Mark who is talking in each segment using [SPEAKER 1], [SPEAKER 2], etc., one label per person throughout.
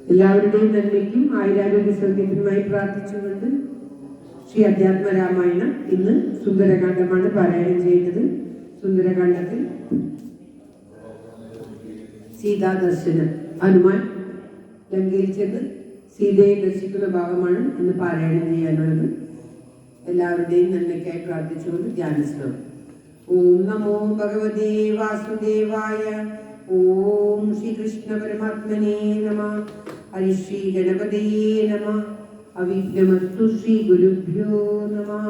[SPEAKER 1] എല്ലാവരുടെയും നന്മയ്ക്കും ആയുരാരോഗ്യ സൗഖ്യത്തിനുമായി പ്രാർത്ഥിച്ചുകൊണ്ട് ശ്രീ അധ്യാത്മരാമായണം ഇന്ന് സുന്ദരകാന്ഡമാണ് പാരായണം ചെയ്യുന്നത്. സുന്ദരകാന്ഡത്തിൽ സീതാദർശനം, ഹനുമാൻ ലങ്കയിൽ ചെന്ന് സീതയെ ദർശിക്കുന്ന ഭാഗമാണ് ഇന്ന് പാരായണം ചെയ്യാനുള്ളത്. എല്ലാവരുടെയും നന്മയ്ക്കായി പ്രാർത്ഥിച്ചുകൊണ്ട് ധ്യാനിക്കണം. ഓം നമോ ഭഗവതേ വാസുദേവായ. ഓം ശ്രീകൃഷ്ണ പരമാത്മനേ നമഃ. ഹരി ശ്രീ ഗണപതയേ നമഃ. അവിഘ്നമസ്തു ശ്രീ ഗുരുഭ്യോ നമഃ.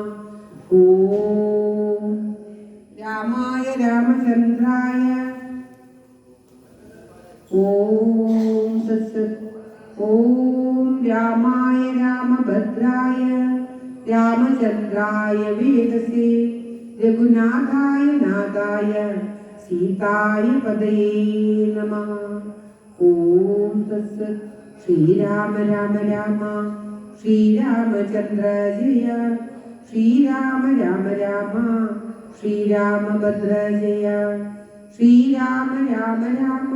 [SPEAKER 1] ഓം രാമായ രാമചന്ദ്രായ. ഓം തത്സത്. ഓം രാമായ രാമഭദ്രായ രാമചന്ദ്രായ വേദസേ രഘുനാഥായ നാഥായ സീതായ പദയേ നമഃ. ഓം തത്സത്. ശ്രീരാമ രാമ രാമ ശ്രീരാമചന്ദ്ര ജയ. ശ്രീരാമ രാമ രാമ ശ്രീരാമഭദ്ര ജയ. ശ്രീരാമ രാമ രാമ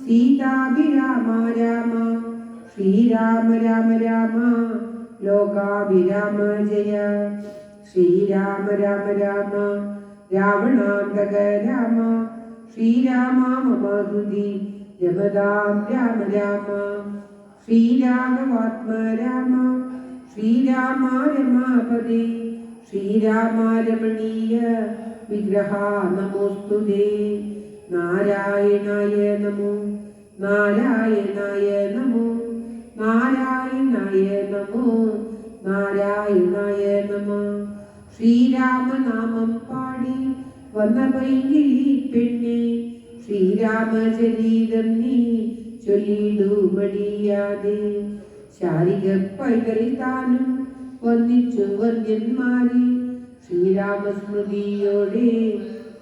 [SPEAKER 1] സീതാഭിരാമ രാമ. ശ്രീരാമ രാമ രാമ ലോകാഭിരാമ ജയ. ശ്രീരാമ രാമ രാമ രാവണാന്തക രാമ. ശ്രീരാമ മമ ഹൃദി രമതാം രാമ രാമ. ശ്രീരാഘവാത്മ രാമ. ശ്രീരാമ രമാപദേ. ശ്രീരാമ രമണീയ വിഗ്രഹ നമോസ്തുതേ. നാരായണായ നമോ. നാരായണായ നമോ. നാരായണായ നമോ. നാരായണായ നമോ. ശ്രീരാമനാമം പാടി വന്ന പൈകിളി പെണ്ണെ. ശ്രീരാമചരിതം നീ ചൊല്ലിടു മടിയാതെ. ശാരിക പൈതൽ താനും വന്നിച്ചു വന്യന്മാരെ. ശ്രീരാമസ്മൃതിയോടെ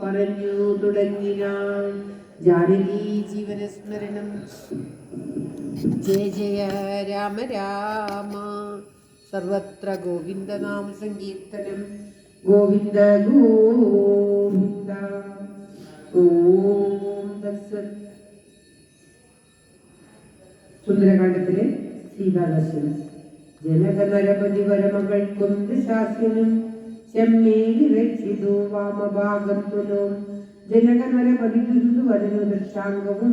[SPEAKER 1] പറഞ്ഞു തുടങ്ങിനാൾ. ജാനകി ജീവനസ്മരണം. ജയ ജയ രാമ രാമ. സർവത്ര ഗോവിന്ദനാമ സങ്കീർത്തനം. ഗോവിന്ദ ഗോവിന്ദ. ഓം തത്സത്. സുന്ദരകാന്ഡത്തിലെ സീതാദർശനം. ജനകനരപതി വരമകൾക്കൊന്ത് ശാസ്യനും ചെമ്മേ വിരച്ചിതു വാമഭാഗം തുലോ. ജനകനരപതി ദുരിതു വരുന്നു ദൃക്ഷാംഗവും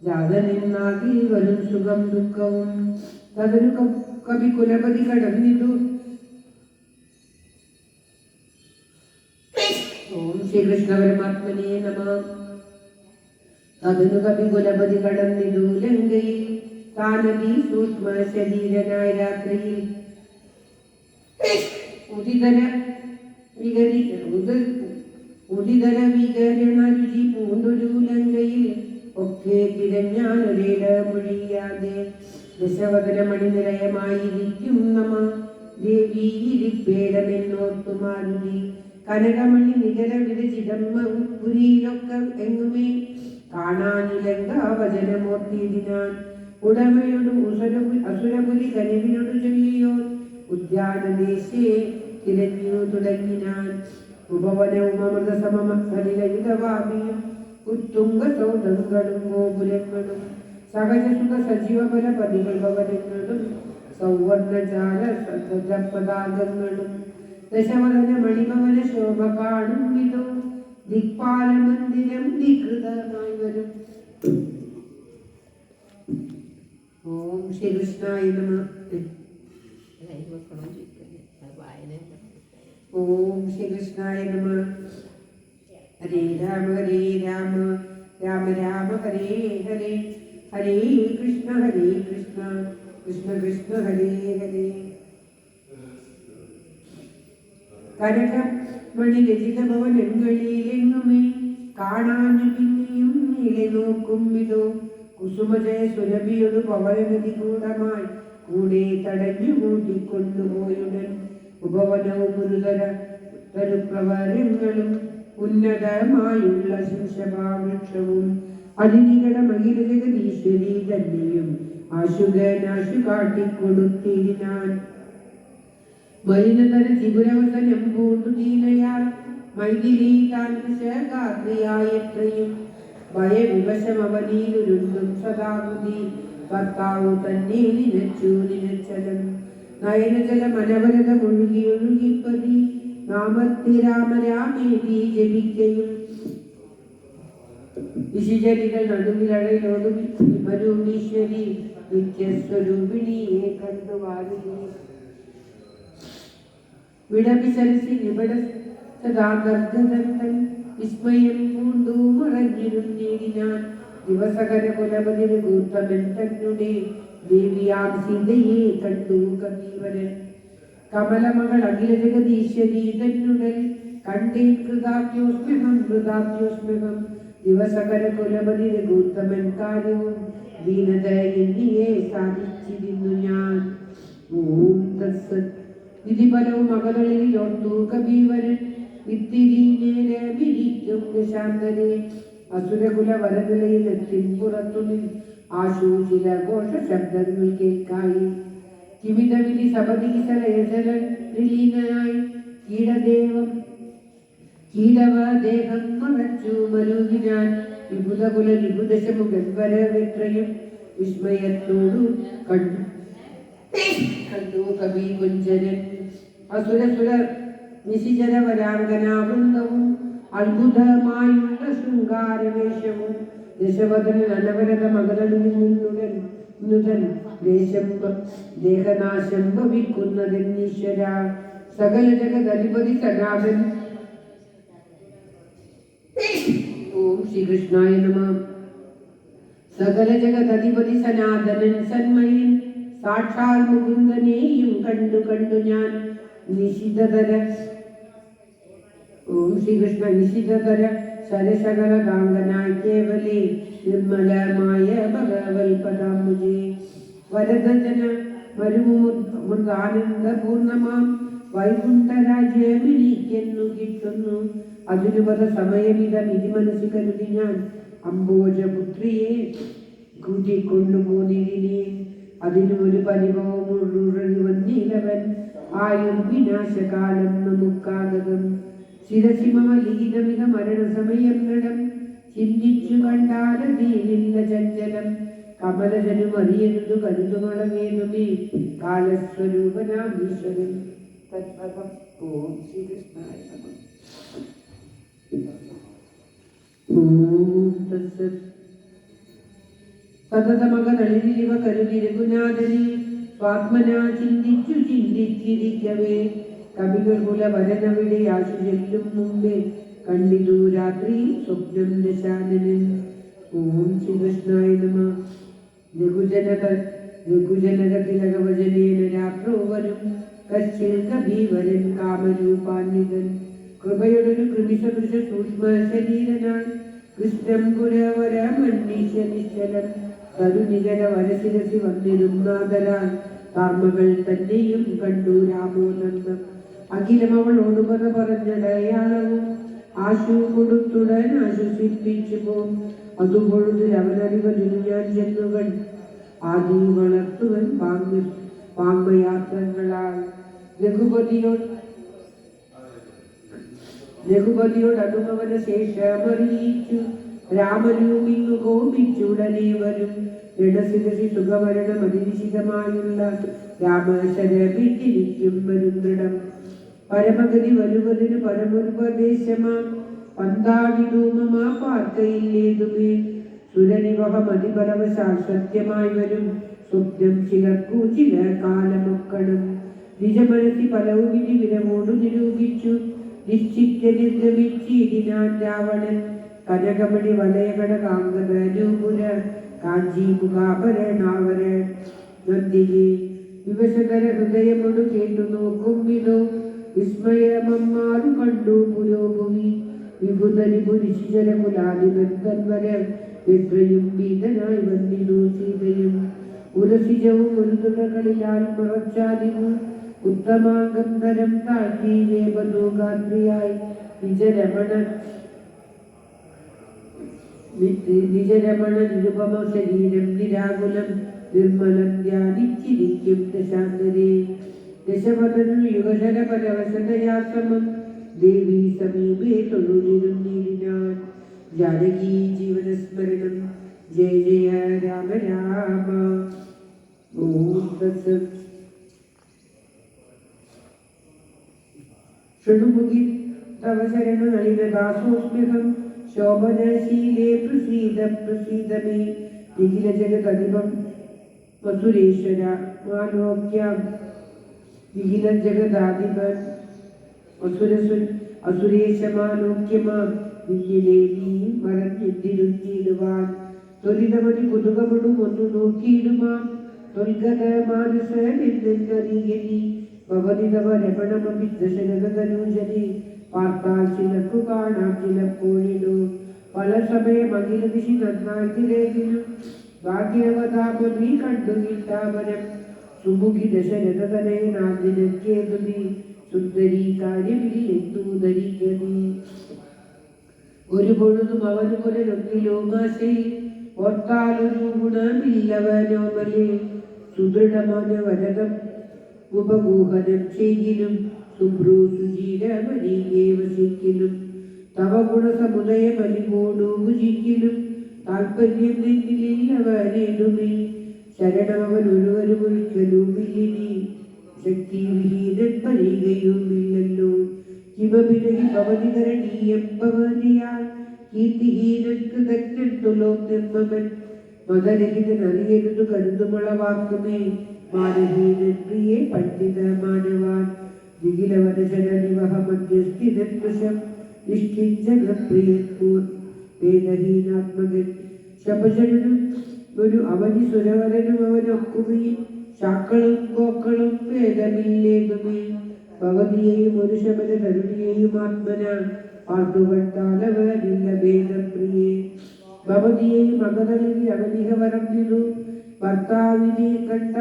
[SPEAKER 1] ജാതനിന്നാകി വരും സുഖം ദുഃഖവും. തതൊരു കവി കുലപതി കടന്നിതു. ഓം ശ്രീകൃഷ്ണ പരമാത്മനേ നമഃ. തതൊരു കവി കുലപതി കടന്നിതു ലങ്കയിൽ. താനതി സൂക്ഷ്മ ശരീരനായ രാത്രിയിൽ ഉദിതര വികരണ രുചി പൂണ്ടൊരു ലങ്കയിൽ. ഒക്കെ തിരഞ്ഞാനൊരേട മൊഴിയാതെ ദശവദന മണിനിലയമായിരിക്കും നമ. ദേവി ഇരിപ്പേടമെന്നോർത്തു മാരുതി. കനകമണി നികര വിരചിതം പുരിയിലൊക്കെ എങ്ങുമേ കാണാനിലങ്ക വചനമോർത്തിയിടിനാൻ. ഉടമയോടും അസുരപുരി കനിവിനോട് ചൊല്ലിയോ ഉദ്യാനദേശേ തിരഞ്ഞു തുടങ്ങിനാൻ. ഉപവനവും അമൃതസമ സലിലയുധവാമിയും ഉത്തുംഗ സൗധങ്ങളും ഗോപുരങ്ങളും സഹജസുഖ സജീവപര പതികൾ ഭവനങ്ങളും സൗവർണജാല പതാകങ്ങളും ദശവദന മണിഭവന ശോഭ കാണും വിധോ ദിക്പാല മന്ദിരം വികൃതമായി വരും. ഓം ശ്രീകൃഷ്ണായ നമഃ. ഓം ശ്രീകൃഷ്ണായ നമഃ. ഹരേ രാമ രാമ രാമ ഹരേ ഹരേ. ഹരേ കൃഷ്ണ കൃഷ്ണ കൃഷ്ണ ഹരേ ഹരേ. കനകമണി രചിത ഭവനങ്ങളിലെങ്ങുമേ കാണാഞ്ഞു പിന്നെയും നീളെ നോക്കും വിധോ. കുസുമജയ സുരഭിയൊരു പവനനദി കൂടമായി കൂടെ തടഞ്ഞു കൂട്ടിക്കൊണ്ടുപോയുടൻ. ഉപവനവും ഒരുതര തരുപ്രവരങ്ങളും ഉന്നതമായുള്ള ശിംശഭാവൃക്ഷവും അതിനികട മഹില ജഗദീശ്വരി തന്നെയും ആശുഗനാശു കാട്ടിക്കൊടുത്തിരിനാൻ. മലിനതര ത്രിപുരവസനം പൂണ്ടു ദീനയാൽ മൈഥിലി താൻ ഗാത്രിയായത്രയും ഭയവിവശമവനീലുരുണ്ടും സദാകുതി ഭർത്താവു തന്നെ നിനച്ചലം നയനജലം അനവരതമൊഴുകി ഒഴുകിപ്പതി നാമത്തെ രാമരാമേതി ജപിക്കയും വിശിചരികൾ നടുവിലഴയിലൊടുവിമരൂമീശ്വരി നിത്യസ്വരൂപിണിയെ കണ്ടുവാരുകി വിടവിസരസി നിബട സദാഗർഗതൻ വിസ്മയം പൂണ്ടു മറഞ്ഞിരുന്നേടിനാൻ ദിവസകര കുലപതിന് ഗൂത്തമൻ തന്നെ ദേവിയാം സീതയെ കണ്ടു കവീവരൻ കമലമകൾ അഖില ജഗദീശ്വരി തന്നുടൽ കണ്ടേ കൃതാത്യോസ്മ്യഹം ദിവസകര കുലപതിന് ഗൂത്തമൻ കാര്യവും ദീനത എന്നിയെ സാധിച്ചിരുന്നു ഞാൻ. ഓം തത്സത്. വിധിഫലവും അകതളിലോർത്തു കവീവരൻ വിത്തിരി നേരെ വിരിക്കും ശാന്തരെ അസുരകുല വരനിലയിൽ എത്തി പുറത്തുനിൽ ആശൂചില ഘോഷ ശബ്ദങ്ങൾ കേൾക്കായി കിമിത വിധി സപദീസലയജലീനായി കീടവദേഹം മറച്ചു മരുകിനാൻ വിപുലകുല വിപുദശമുഖൻ വരവെത്രയും വിസ്മയത്തോടു കണ്ടു കവി കുഞ്ചനൻ അസുരസുര നിശിചര വരാംഗനാവൃന്ദവും അത്ഭുതമായുള്ള ശൃംഗാരവേഷവും ദശവദനൻ അനവരത മകളുടൻ ദേഹനാശം ഭവിക്കുന്നതെന്നീശ്വര സകല ജഗദധിപതി സനാതൻ. ഓം ശ്രീകൃഷ്ണായ നമഃ. സകല ജഗദധിപതി സനാതനൻ സന്മയൻ സാക്ഷാൽ മുകുന്ദനെയും കണ്ടു ഞാൻ നിശിതതര. ഓം ശ്രീകൃഷ്ണ. നിശിതതര സരസകല കാങ്കനായി കേവലേ നിർമ്മലമായ ഭഗവൽപദാംബുജേ വരദജന മരുമുദാനന്ദപൂർണമാം വൈകുണ്ഠരാജ്യമിരിക്കുന്നു കിട്ടുന്നു. അതിനുപത സമയമിതം ഇതി മനസ്സിൽ കരുതി ഞാൻ അംബോജപുത്രിയെ കൂട്ടിക്കൊണ്ടുപോന്നിരിനെ. അതിനൊരു പരിഭവമുഴുഴി വന്നിലവൻ ആയുർ വിനാശകാലം നമുക്കാഗതം. ശിരസിമമ ലിഖിതമിക മരണസമയം ഗണം ചിന്തിച്ചു കണ്ടാലതീനില്ല ചഞ്ചലം. കമലജനും അറിയരുതു കരുതുമളവേനുമേ കാലസ്വരൂപനാം ഈശ്വരൻ തത്പദം. ഓം ശ്രീകൃഷ്ണായ നമഃ. ഓം തത്സത്. സതതമകതളിരിവ കരുതി രഘുനാഥനെ സ്വാത്മനാ ചിന്തിച്ചിരിക്കവേ കവികൾ കുലവരനവിടെ ആശു ചെല്ലും മുമ്പേ കണ്ടിതു രാത്രി സ്വപ്നം ദശാനനൻ. ഓം ശ്രീകൃഷ്ണായ നമഃ. രഘുജനകതിലകവചനേന രാത്രോ വരും കശ്ചിൽ കഭീവരൻ കാമരൂപാന്വിതൻ കൃപയൊടൊരു കൃമിസദൃശ സൂക്ഷ്മ ശരീരനാൾ കൃഷ്ണം പുരവര മന്നീശ നിശ്ചലം കരുനികര വരശിരസി വന്നിരുന്നാദരാൽ കാർമ്മകൾ തന്നെയും കണ്ടു രാമോനന്ദം. അഖിലം അവളോട് പറഞ്ഞടയാളവും ആശു കൊടുത്തുടൻ ആശ്വസിപ്പിച്ചു പോം. അതുപൊഴുതിൽ അവനറിവതിനു ഞാൻ ചെന്നുകൾ ആദി വളർത്തുവൻ പാങ്മയാത്രങ്ങളാൽ രഘുപതിയോട് അനുഭവന ശേഷമറിയിച്ചു. രാമനൂമിങ്ങു കോപിച്ചുടനെ വരും ഋണശിരസി സുഖമരണം അതിനിശിതമായുള്ള രാമശരമിട്ടിരിക്കും വരും ദൃഢം. പരമഗതി വരുവതിന് പരമോപദേശമാം പന്താവിധൂമമാ പാർക്കയില്ലേതുമേ. സുരനിവഹം അതിപരവശാൽ സത്യമായി വരും സ്വപ്നം ചിലർക്കു ചില കാലമൊക്കണം. നിജമനസി പലവും വിധി വിരമോടു നിരൂപിച്ചു നിശ്ചിക്ക നിർഗമിച്ചിടിനാൻ രാവണൻ. കനകമണി വലയകട കാങ്കത രൂപുര കാഞ്ചി മുഖാഭരണാവര നന്ദിനി വിവശകര ഹൃദയമൊടു കേട്ടു നോക്കും വിധോ വിസ്മയമമ്മാറു കണ്ടു പുരോഭൂമി. വിഭുതരിപുരിശിചരകുലാദിബന്ധൻവര എത്രയും ഭീതനായി വന്നിരു സീതയും ഉരസിജവും മൃദുലകളിലാൽ മറച്ചാതിവു ഉത്തമാഗന്ധരം താഴ്ത്തി വേപനോഗാത്രിയായി നിജരമണ നിരുപമ ശരീരം നിരാകുലം നിർമ്മലം ധ്യാനിച്ചിരിക്കും ദശാന്തരേ. ദശപഥനും യുഗശര പരവശതയാശ്രമം ദേവി സമീപേ തൊഴുതിരുന്നിരിനാൻ. जानकी जीवनस्मरणं जय जय राम राम ॐ तत्सत् शृणुमुखि तव शरणनलिनदासोऽस्म्यहं शोभनशीले प्रसीद प्रसीद मे निखिलजगदधिपं वसुरेश्वर मालोक्यां निखिलजगदाधिपन् അസുരേശമാലോക്യമാം നിന്നിലേവി മറഞ്ഞെന്തിരുന്നിടുവാൻ തൊലിതമതി കുതുകമടും ഒന്നു നോക്കിയിടുമാം തൊൽഗത മാനസനെന്നറിയനി ഭവനിതവ രമണമപി ദശരഥനൂജനെ പാർത്താൽ ചിലക്കു കാണാം ചിലപ്പോഴിടൂ പല സമയം അഖില ദിശി നന്നാക്കിലേതിനും ഭാഗ്യവതാപമീ കണ്ടു കിട്ടാവനം സുമുഖി ദശരഥനയനാദിനക്കേതുമീ സുന്ദരി കാര്യമില്ലെന്നു ധരിക്കണി ഒരു പൊഴുതും അവന് പുനരൊന്നിലോമാശേ ഓർത്താലൊരു ഗുണമില്ലവനോമലേ സുദൃഢமான വരദം ഉപഗൂഹനം ചെയ്യിലും സുഭ്രൂ സുചീരമണിയെ വസിക്കലും തവ ഗുണസമുദയമലിപോടു ഭുജിക്കലും താൽപര്യം നിന്നിലില്ലവനേതുമേ ശരണമവൻ ഒരുവരും ഒരിക്കലുമില്ലിനി ശക്തിവിഹീനൻ പറയുകയുമില്ലല്ലോ കിമഭിനഹി ഭവനികരണീയം ഭവനിയാൽ കീർത്തിഹീനൻ കൃതജ്ഞൻ തുലോം നിർമ്മമൻ മതരഹിതൻ അറിയരുതു കരുതുമുളവാക്കുമേ മാനഹീനൻ പ്രിയെ പണ്ഡിത മാനവാൻ നിഖിലവനശരനിവഹ മധ്യസ്ഥിതൻ വശം നിഷ്ഠിഞ്ചന പ്രിയൻ വേദഹീനാത്മകൻ ശപശനും ഒരു അവധി സുരവരനും അവനൊക്കുമയും ശാക്കളും കോക്കളും ഭേദമില്ലേതുമേ ഭവതിയെയും ഒരു ശബര തരുണിയെയും ആത്മന പാർത്തുകൊണ്ടാലവനില്ല ഭേദം പ്രിയേ ഭവതിയെയും അകതളിൽ അവനിഹ വരഞ്ഞിരു ഭർത്താവിനെ കണ്ട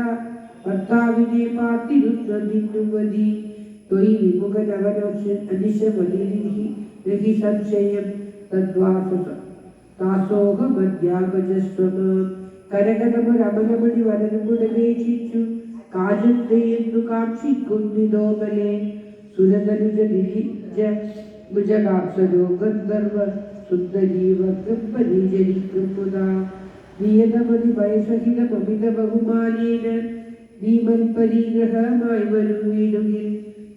[SPEAKER 1] ഭർത്താവിനെ പാർത്തിരുന്നതിന്നുമതി തൊയ് വിമുഖൻ അവനോക്ഷ അനിശമലിഹി സംശയം തദ്വാസ താസോഹമധ്യാപജസ്വമാം കരകതമൊരമലമണി വരനുമുടപേക്ഷിച്ചു കാജത്തെയെന്നു കാക്ഷിക്കുന്നിതോമലെ സുരതനുജനിജകാപ്സരോ ഗന്ധർവ സുന്ദരീവർഗപ്പരിചരിക്കും മുതാ നിയതമതി ഭയസഹിതമമിത ബഹുമാനേന ഭീമൽപരിഗ്രഹമായി വരുവിടുകിൽ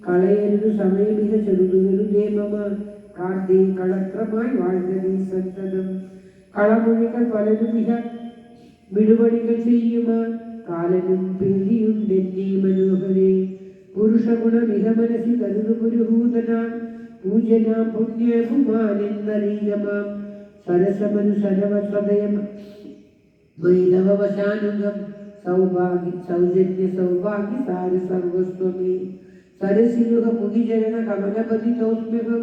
[SPEAKER 1] കളയരുതു സമയമിക ചെറുതുകളുടെ മമ കാന്തേ കളത്രമായി വാഴ്ന്നീ സന്തതം കളമൊഴികൾ പലതുമിക വിടുപണികൾ ചെയ്യുമാ കാലനും പേടിയുണ്ടെന്നീ മനോഹരേ പുരുഷഗുണമിഹ മനസ്സി കരുതു പുരുഹൂതനാം പൂജനാം പുണ്യഭുമാനെന്നറിയമാം സരസമനു സരവസദയം വൈലവവശാനുഗം സൗഭാഗ്യ സൗജന്യ സൗഭാഗ്യ സാര സർവസ്വമേ സരസിലുഹ മുനിചരണ കമലപതി തോസ്മ്യഹം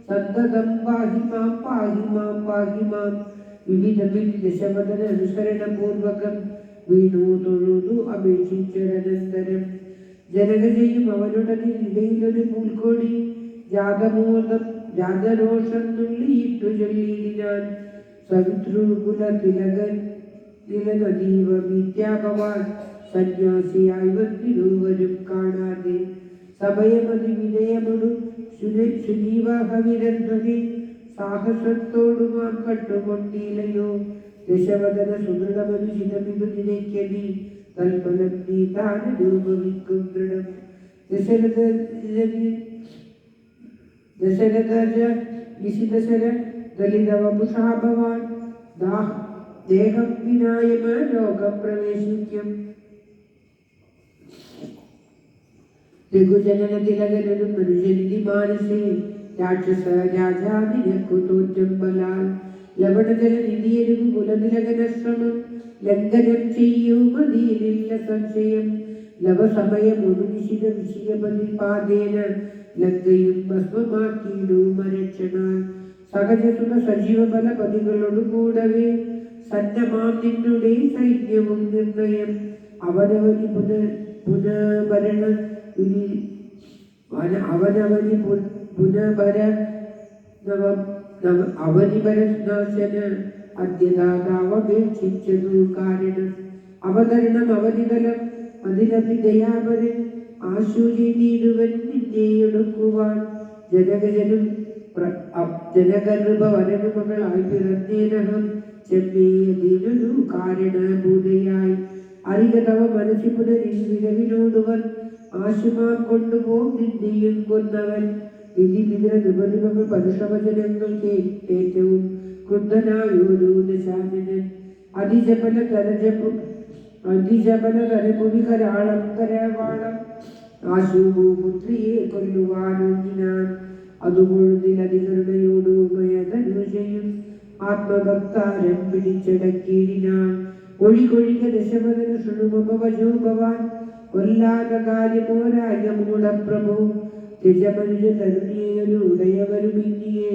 [SPEAKER 1] സന്തതം പാഹി മാം പാഹി മാം പാഹി മാം വിവിധമിൽ ദശവദന അനുസരണപൂർവകം വീണു തൊഴുതു അപേക്ഷിച്ചൊരനന്തരം ജനകജയും അവനുടനെ ഇടയിലൊരു പൂൽക്കോടി ജാതരോഷം തുള്ളിയിട്ടു ചൊല്ലിയിടിനാൻ സവിതൃകുല തിലകൻ നിലനദീവ വിദ്യാഭവാൻ സന്യാസിയായി വന്നിരുവരും കാണാതെ സമയമതി വിനയമൊരു സുനീവാഹവിരന്ധനെ സാഹസത്തോടുമാൻ കട്ടുകൊണ്ടില്ലയോ ദശവദന സുദൃഢമനുചിതമിതു നിനയ്ക്കനി തൽഫലം നീ താനനുഭവിക്കും ദൃഢം ദശരഥ നിശിതശര ദലിതവപുഷാ ഭവാൻ ദേഹം വിനായമ ലോകം പ്രവേശിക്കും രഘുജനന തിലകനും മനുഷ്യനിധി മാനസേ രാക്ഷസ രാജാവിനക്കു തോറ്റം ബലാൽ ലവണജലനിധിയരുകു കുലതിലകനശ്രമം ലംഘനം ചെയ്യുമതിയിലില്ല സംശയം ലവസമയം ഒരു നിശിത വിശികപതി പാതേന ലങ്കയും ഭസ്മമാക്കിയിടുമരക്ഷണാൽ സഹജസുഖ സജീവ ബലപതികളോടു കൂടവേ സന്നമാം നിന്നുടെ സൈന്യവും നിർണയം അവനവനി പുനഭരണ അവനവനി പുനഭര അവനിപരനാശന അദ്യതാവപേക്ഷിച്ചതു കാരണം അവതരണം അവനിതലം അതിലഭിദയാപരൻ ആശു ചെയ്തിടുവൻ നിന്നെ എടുക്കുവാൻ ജനകജനും ജനകർഭവനമകളായി പിറന്നേനഹം ചെമ്മേതിനൊരു കാരണഭൂതയായി അറികതവ മനസ്സി പുനരിൽ വിരവിനോടുവൻ ആശുമാൻ കൊണ്ടുപോകും നിന്നെയും കൊന്നവൻ വിധിമിതര നിപതിമകൾ പരുഷവചനങ്ങൾ ഏറ്റവും ക്രുദ്ധനായൊരു ദശാനനൻ അതിജപല കരമുടി കരാളം കരവാളം ആശുപുത്രിയെ കൊല്ലുവാനൊങ്ങിനാൻ അതുകൊഴുതിലധികരുടെയോടു മയതനുജയും ആത്മഭക്താരം പിടിച്ചടക്കിയിടിനാൻ ഒഴികൊഴിക ദശമതന ശൃണുമവജോഭവാൻ കൊല്ലാത കാര്യമോരായ മൂടപ്രഭു ത്യജമനുജ തരുണിയൊരു ഉടയവരുമിന്നിയെ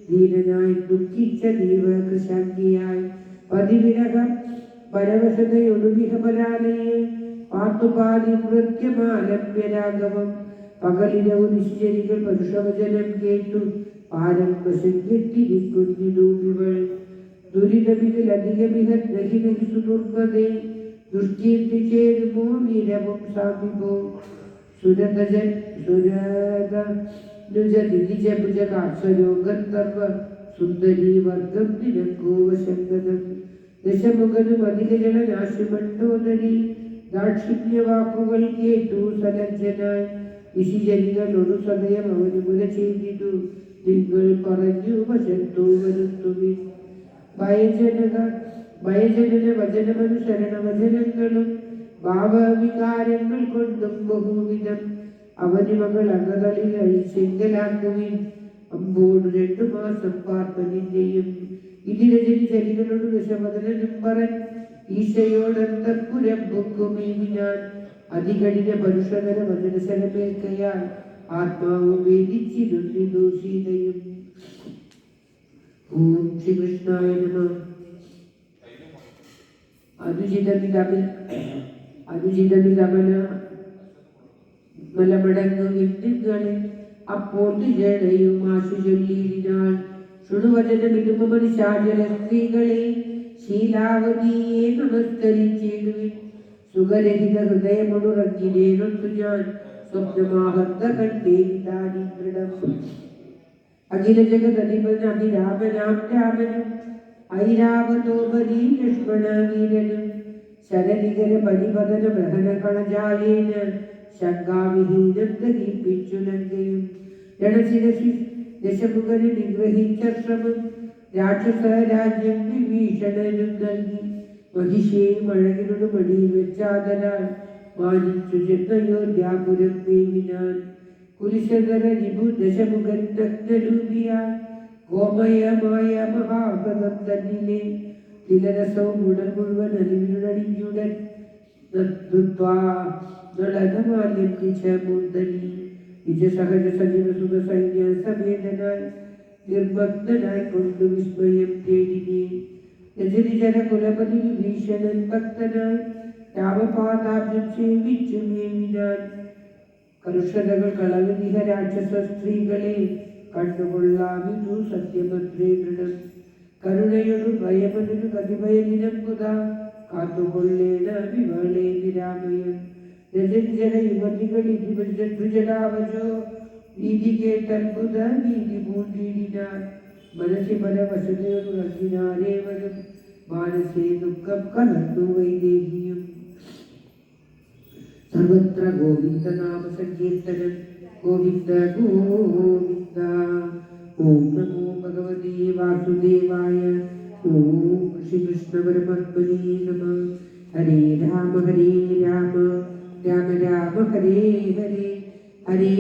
[SPEAKER 1] ദീനനായി ദുഃഖിച്ച ദീപകൃശാങ്കിയായി പതിവിരകം പരവശതയൊടുമിഹപരാലയെ പാത്തുപാതി നൃത്യമാലഭ്യരാഘവം പകലിരവു നിശ്ചരികൾ പരുഷവചനം കേട്ടു പാരംവശം കെട്ടിരിക്കുന്നിടുമിവൾ ദുരിതമിതിലധികമിക നഹിനഹി സുദുർഗതേ ദുഷ്കീർത്തി ചേരുമോ വീരവും സാമിപോ സുരതജൻ സുരതജഭുജകാക്ഷരോഗന്ധർവ സുന്ദരീ വർഗം നിനക്കോവശങ്കനം ദശമുഖനും അധികജനനാശുമണ്ടോദരി ദാക്ഷിണ്യവാക്കുകൾ കേട്ടു സലജ്ജനായി വിശിജനികളൊരു സദയം അവന് മുല ചെയ്തിട്ടു നിങ്ങൾ പറഞ്ഞു വശത്തു വരുത്തുവിൻ ഭയജനന വചനമനുസരണ വചനങ്ങളും ഭാവവികാരങ്ങൾ കൊണ്ടും ബഹുവിധം അവന് മകൾ അകതളിൽ അഴിച്ചെങ്കലാക്കുവിൻ അമ്പോട് 2 മാസം പാർപ്പനിന്റെയും ഇതിരജനി ചരികളോട് ദശവദനും പറൻ ഈശയോടന്തപുരം പൊക്കുമേവിനാൻ അതികഠിന പരുഷകര വചനസരമേൽക്കയാൽ ആത്മാവും വേദിച്ചിരുന്നു സീതയും. ഓം ശ്രീകൃഷ്ണായ നമഃ. അനുചിതമിതമന മലമടങ്ങു വിത്തുകളിൽ അപ്പോൾ ജടയും ആശു ചൊല്ലിയിടിനാൾ ശൃണുവചനമിടുമനുശാചര സ്ത്രീകളെ ശീലാവതിയെ നമസ്കരിച്ചിടുവിൻ സുഖരഹിത ഹൃദയമുണുറങ്ങിനേനൊത്തു ഞാൻ സ്വപ്നമാഹത്ത കണ്ടേതാനി ദൃഢം അഖില ജഗതധിപൻ അഭിരാമനാം രാമനും ഐരാവതോപരി ലക്ഷ്മണ വീരനും ശരനികര പരിപതന ബ്രഹന കളജാലേന ശങ്കാവിഹീനം ദഹിപ്പിച്ചു ലങ്കയും രണശിരസി ദശമുഖന് നിഗ്രഹിച്ച ശ്രമം രാക്ഷസ രാജ്യം വിഭീഷണനും നൽകി മഹിഷേയും അഴകിനോട് മടിയിൽ വെച്ചാതരാൽ മാനിച്ചു ചെന്നയോധ്യാപുരം മേവിനാൻ കുലിശധര നിഭു ദശമുഖൻ നഗ്നരൂപിയാൽ ഗോമയമായ മഹാപദം തന്നിലെ തിലരസവും ഉടൽ മുഴുവൻ അലിവിനുടടിഞ്ഞുടൻ നിജസഹജ സജീവ സുഖ സൈന്യ സമേതനായി നിർഭക്തനായി കൊണ്ടു വിസ്മയം തേടിനെ രജനിജര കുലപതി വിഭീഷണൻ ഭക്തനായി രാമപാദാബ്ജം സേവിച്ചു മേവിനാൻ കരുഷതകൾ കളവിനിഹ രാക്ഷസ സ്ത്രീകളെ കണ്ടുകൊള്ളാമിന്നു സത്യമന്ത്രേ ദൃഢം കരുണയൊരു ഭയമനൊരു കതിഭയനിനം പുത കാത്തുകൊള്ളേണ വിവളേ നിരാമയം രജഞ്ജന യുവതികൾ ഇതിജടാവജോ നീതി കേട്ടത്ഭുത നീതി പൂണ്ടിടിനാൻ മനസ്സി പല വശതയൊരുറങ്ങിനാരേവരും മാനസേ ദുഃഖം കലർന്നു വൈദേഹിയും സർവത്ര ഗോവിന്ദ നാമ സങ്കീർത്തനം ഗോവിന്ദ ഗോവിന്ദ. ഓം നമോ ഭഗവതേ വാസുദേവായ. ഓം ശ്രീകൃഷ്ണ പരമാത്മനേ നമഃ. ഹരേ രാമ രാമ രാമ ഹരേ ഹരേ ഹരേ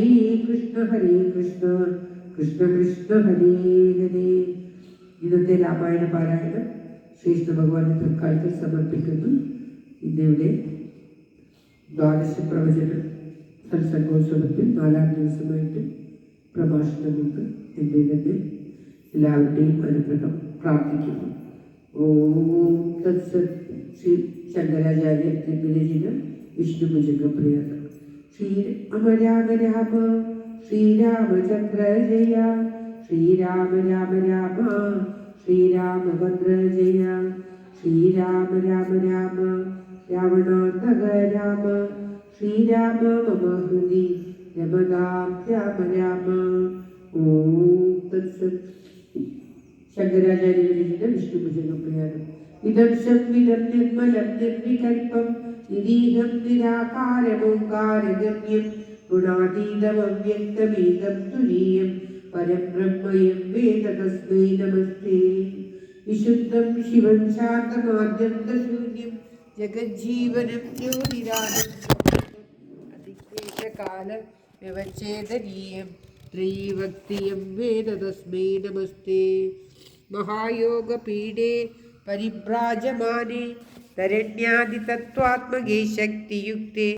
[SPEAKER 1] കൃഷ്ണ കൃഷ്ണ കൃഷ്ണ ഹരേ ഹരേ. ഇന്നത്തെ രാമായണ പാരായണം ശ്രീകൃഷ്ണ ഭഗവാന്റെ തൃക്കാലത്തിൽ സമർപ്പിക്കുന്നു. ഇന്നിവിടെ ദ്വാദശ പ്രവചന സത്സംഗോത്സവത്തിൽ 4ാം ദിവസമായിട്ട് പ്രഭാഷണമുണ്ട്. എൻ്റെ തന്നെ എല്ലാവരുടെയും അനുഗ്രഹം പ്രാർത്ഥിക്കുന്നു. ഓം തത്സത്. ശ്രീ ശങ്കരാചാര്യ വിരചിത വിഷ്ണുഭുജംഗപ്രിയ. ശ്രീരാമ രാമ രാമ ശ്രീരാമചന്ദ്ര ജയ ശ്രീരാമ രാമ രാമ ശ്രീരാമഭദ്ര ജയ ശ്രീരാമ രാമ രാമ രാവണാന്തക രാമ ശ്രീരാമ മമ ഹൃദി രമതാം രാമ രാമ. ഓം തത്സത്. ശങ്കരാചാര്യ വിരചിത വിഷ്ണുഭുജഗപ്രയാണം. ഇദം സംവിദം നിർമ്മലം നിർവികൽപം നിരീഹം നിരാകാരമോങ്കാരഗമ്യം ഗുണാതീതമവ്യക്തമേകം തുരീയം പരം ബ്രഹ്മയം വേദ തസ്മൈ നമസ്തേ. വിശുദ്ധം ശിവം ശാന്തമാദ്യന്തശൂന്യം ജഗജ്ജീവനം ജ്യോതിരാനന്ദം അതിക്ലേശകാല വ്യവച്ഛേദനീയം ത്രയീഭക്തിയം വേദ തസ്മൈ നമസ്തേ. മഹായോഗപീഠേ പരിഭ്രാജമാനേ തരണ്യാദിതത്വാത്മകേ ശക്തിയുക്തേ